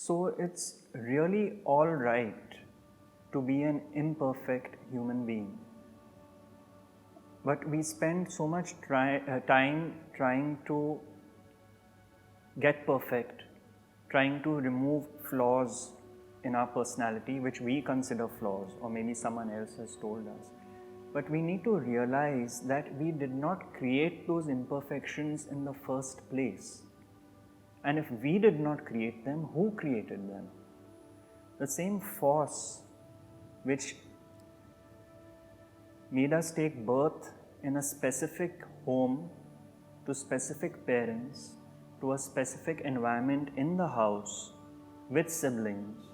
So it's really all right to be an imperfect human being. But we spend so much time trying to get perfect, trying to remove flaws in our personality, which we consider flaws, or maybe someone else has told us. But we need to realize that we did not create those imperfections in the first place. And if we did not create them, who created them? The same force which made us take birth in a specific home, to specific parents, to a specific environment in the house, with siblings,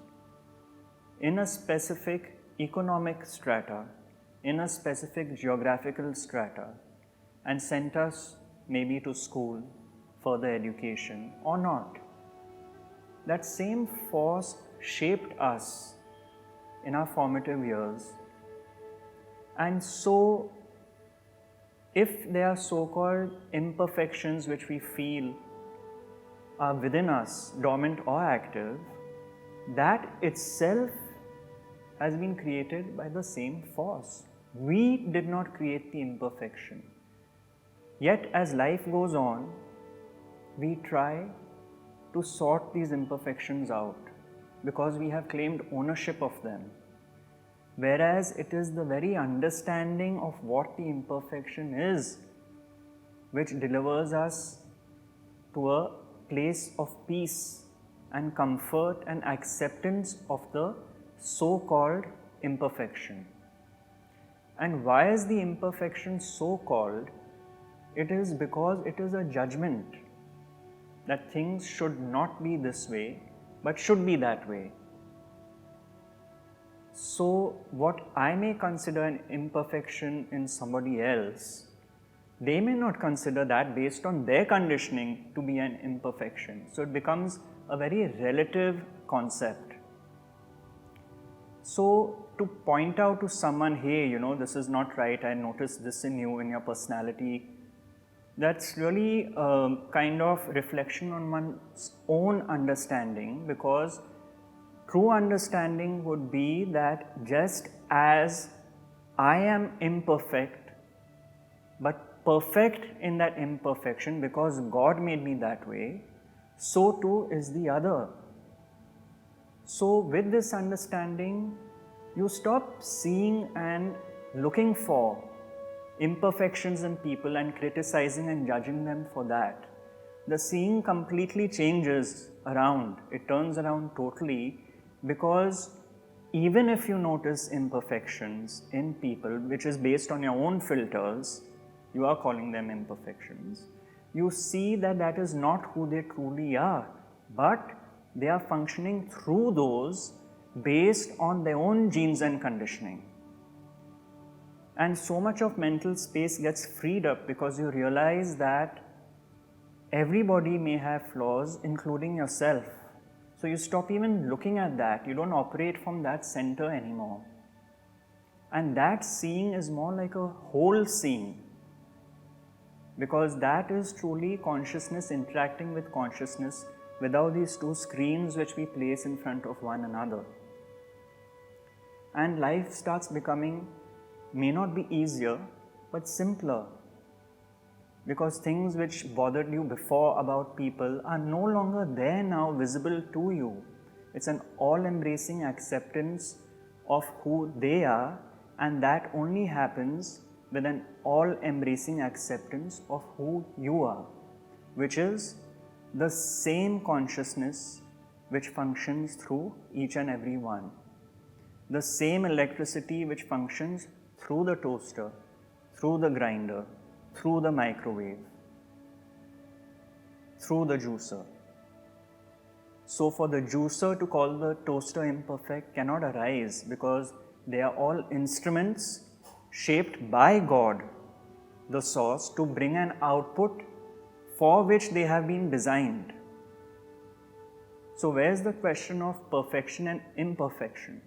in a specific economic strata, in a specific geographical strata, and sent us maybe to school, further education, or not. That same force shaped us in our formative years. And so, if there are so-called imperfections which we feel are within us, dormant or active, that itself has been created by the same force. We did not create the imperfection. Yet, as life goes on, we try to sort these imperfections out because we have claimed ownership of them. Whereas it is the very understanding of what the imperfection is which delivers us to a place of peace and comfort and acceptance of the so-called imperfection. And why is the imperfection so-called? It is because it is a judgment that things should not be this way, but should be that way. So, what I may consider an imperfection in somebody else, they may not consider that based on their conditioning to be an imperfection. So, it becomes a very relative concept. So, to point out to someone, hey, this is not right, I noticed this in you, in your personality, that's really a kind of reflection on one's own understanding, because true understanding would be that just as I am imperfect, but perfect in that imperfection because God made me that way, so too is the other. So with this understanding, you stop seeing and looking for imperfections in people and criticizing and judging them for that. The seeing completely changes around. It turns around totally, because even if you notice imperfections in people, which is based on your own filters, you are calling them imperfections, you see that that is not who they truly are, but they are functioning through those based on their own genes and conditioning. And so much of mental space gets freed up because you realize that everybody may have flaws, including yourself. So you stop even looking at that. You don't operate from that center anymore. And that seeing is more like a whole seeing, because that is truly consciousness interacting with consciousness without these two screens which we place in front of one another. And life starts becoming, may not be easier, but simpler, because things which bothered you before about people are no longer there now, visible to you. It's an all-embracing acceptance of who they are, and that only happens with an all-embracing acceptance of who you are, which is the same consciousness which functions through each and every one. The same electricity which functions through the toaster, through the grinder, through the microwave, through the juicer. So for the juicer to call the toaster imperfect cannot arise, because they are all instruments shaped by God, the source, to bring an output for which they have been designed. So where's the question of perfection and imperfection?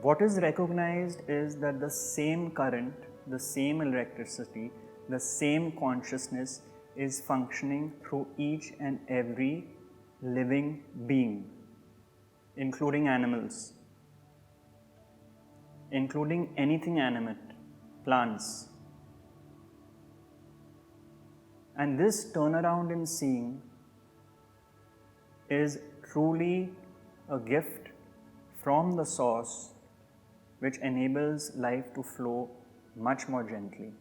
What is recognized is that the same current, the same electricity, the same consciousness is functioning through each and every living being, including animals, including anything animate, plants. And this turnaround in seeing is truly a gift from the source which enables life to flow much more gently.